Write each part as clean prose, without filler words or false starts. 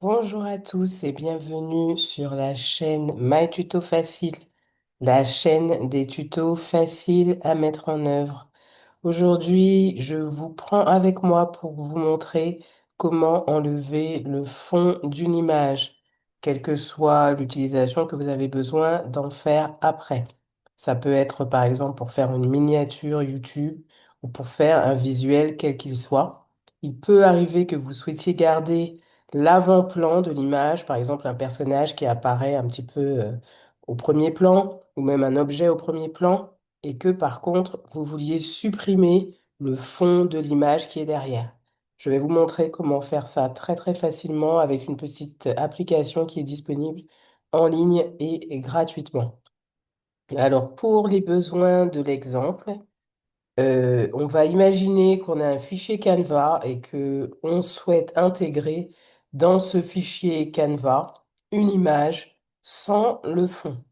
Bonjour à tous et bienvenue sur la chaîne My Tuto Facile, la chaîne des tutos faciles à mettre en œuvre. Aujourd'hui, je vous prends avec moi pour vous montrer comment enlever le fond d'une image, quelle que soit l'utilisation que vous avez besoin d'en faire après. Ça peut être par exemple pour faire une miniature YouTube ou pour faire un visuel quel qu'il soit. Il peut arriver que vous souhaitiez garder l'avant-plan de l'image, par exemple un personnage qui apparaît un petit peu au premier plan ou même un objet au premier plan et que par contre, vous vouliez supprimer le fond de l'image qui est derrière. Je vais vous montrer comment faire ça très très facilement avec une petite application qui est disponible en ligne et gratuitement. Alors, pour les besoins de l'exemple, on va imaginer qu'on a un fichier Canva et que on souhaite intégrer dans ce fichier Canva une image sans le fond.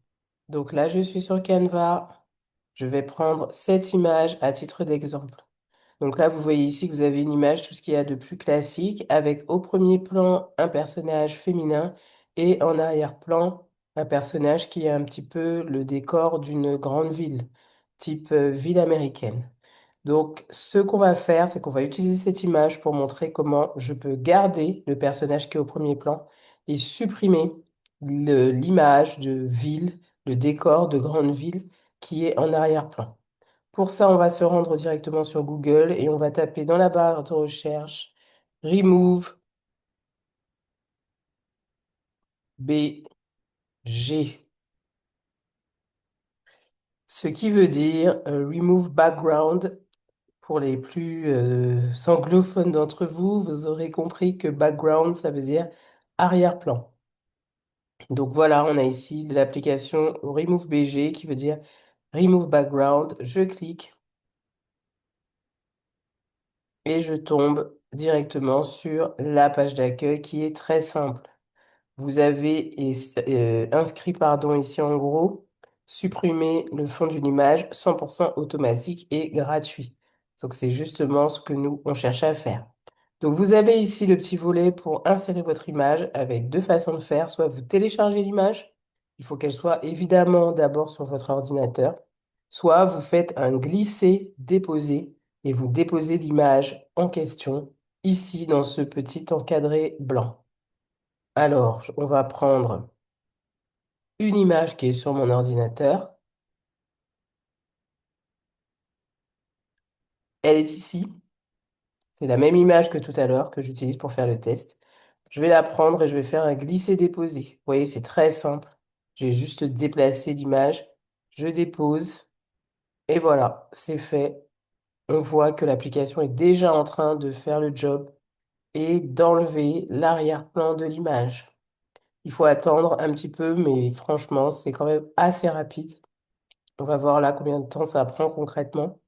Donc là, je suis sur Canva. Je vais prendre cette image à titre d'exemple. Donc là, vous voyez ici que vous avez une image, tout ce qu'il y a de plus classique, avec au premier plan un personnage féminin et en arrière-plan un personnage qui est un petit peu le décor d'une grande ville, type ville américaine. Donc, ce qu'on va faire, c'est qu'on va utiliser cette image pour montrer comment je peux garder le personnage qui est au premier plan et supprimer l'image de ville, le décor de grande ville qui est en arrière-plan. Pour ça, on va se rendre directement sur Google et on va taper dans la barre de recherche Remove BG, ce qui veut dire Remove Background. Pour les plus anglophones d'entre vous, vous aurez compris que background, ça veut dire arrière-plan. Donc voilà, on a ici l'application Remove BG qui veut dire Remove Background. Je clique et je tombe directement sur la page d'accueil qui est très simple. Vous avez inscrit pardon, ici en gros, supprimer le fond d'une image 100% automatique et gratuit. Donc c'est justement ce que nous, on cherche à faire. Donc vous avez ici le petit volet pour insérer votre image avec deux façons de faire. Soit vous téléchargez l'image, il faut qu'elle soit évidemment d'abord sur votre ordinateur, soit vous faites un glisser-déposer et vous déposez l'image en question ici dans ce petit encadré blanc. Alors, on va prendre une image qui est sur mon ordinateur. Elle est ici. C'est la même image que tout à l'heure que j'utilise pour faire le test. Je vais la prendre et je vais faire un glisser-déposer. Vous voyez, c'est très simple. J'ai juste déplacé l'image. Je dépose et voilà, c'est fait. On voit que l'application est déjà en train de faire le job et d'enlever l'arrière-plan de l'image. Il faut attendre un petit peu, mais franchement, c'est quand même assez rapide. On va voir là combien de temps ça prend concrètement.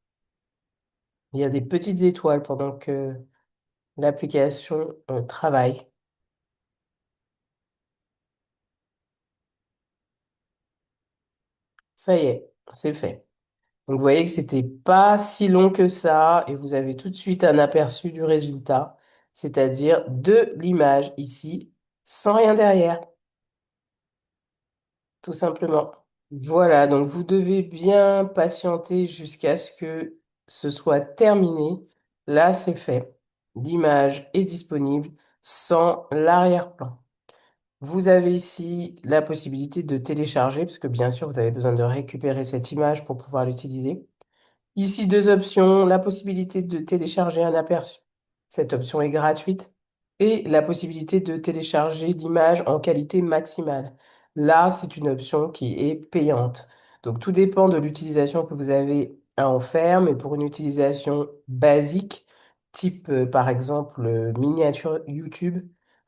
Il y a des petites étoiles pendant que l'application travaille. Ça y est, c'est fait. Donc vous voyez que c'était pas si long que ça et vous avez tout de suite un aperçu du résultat, c'est-à-dire de l'image ici, sans rien derrière, tout simplement. Voilà, donc vous devez bien patienter jusqu'à ce que ce soit terminé. Là, c'est fait. L'image est disponible sans l'arrière-plan. Vous avez ici la possibilité de télécharger, parce que bien sûr, vous avez besoin de récupérer cette image pour pouvoir l'utiliser. Ici, deux options, la possibilité de télécharger un aperçu. Cette option est gratuite. Et la possibilité de télécharger l'image en qualité maximale. Là, c'est une option qui est payante. Donc, tout dépend de l'utilisation que vous avez à en faire, mais pour une utilisation basique, type par exemple miniature YouTube,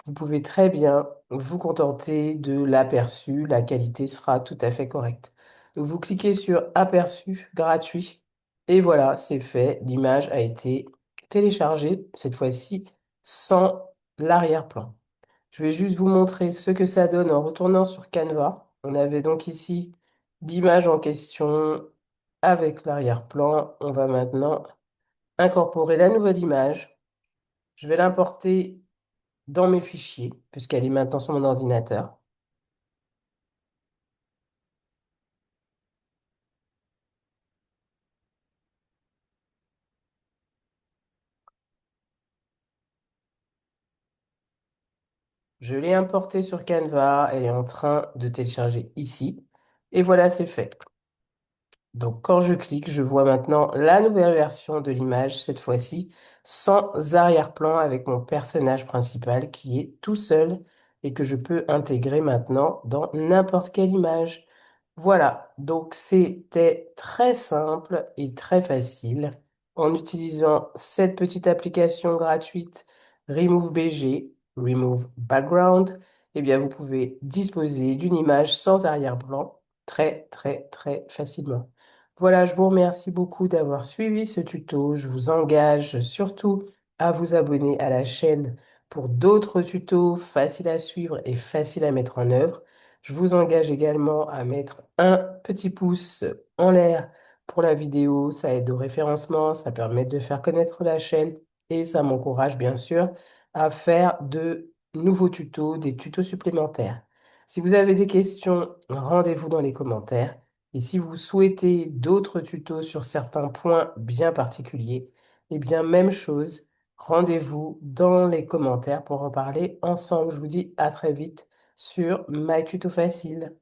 vous pouvez très bien vous contenter de l'aperçu. La qualité sera tout à fait correcte. Donc, vous cliquez sur aperçu gratuit. Et voilà, c'est fait. L'image a été téléchargée, cette fois-ci sans l'arrière-plan. Je vais juste vous montrer ce que ça donne en retournant sur Canva. On avait donc ici l'image en question avec l'arrière-plan. On va maintenant incorporer la nouvelle image. Je vais l'importer dans mes fichiers, puisqu'elle est maintenant sur mon ordinateur. Je l'ai importée sur Canva, elle est en train de télécharger ici. Et voilà, c'est fait. Donc quand je clique, je vois maintenant la nouvelle version de l'image, cette fois-ci sans arrière-plan avec mon personnage principal qui est tout seul et que je peux intégrer maintenant dans n'importe quelle image. Voilà, donc c'était très simple et très facile. En utilisant cette petite application gratuite Remove BG, Remove Background, eh bien vous pouvez disposer d'une image sans arrière-plan très très très facilement. Voilà, je vous remercie beaucoup d'avoir suivi ce tuto. Je vous engage surtout à vous abonner à la chaîne pour d'autres tutos faciles à suivre et faciles à mettre en œuvre. Je vous engage également à mettre un petit pouce en l'air pour la vidéo. Ça aide au référencement, ça permet de faire connaître la chaîne et ça m'encourage bien sûr à faire de nouveaux tutos, des tutos supplémentaires. Si vous avez des questions, rendez-vous dans les commentaires. Et si vous souhaitez d'autres tutos sur certains points bien particuliers, eh bien, même chose, rendez-vous dans les commentaires pour en parler ensemble. Je vous dis à très vite sur My Tuto Facile.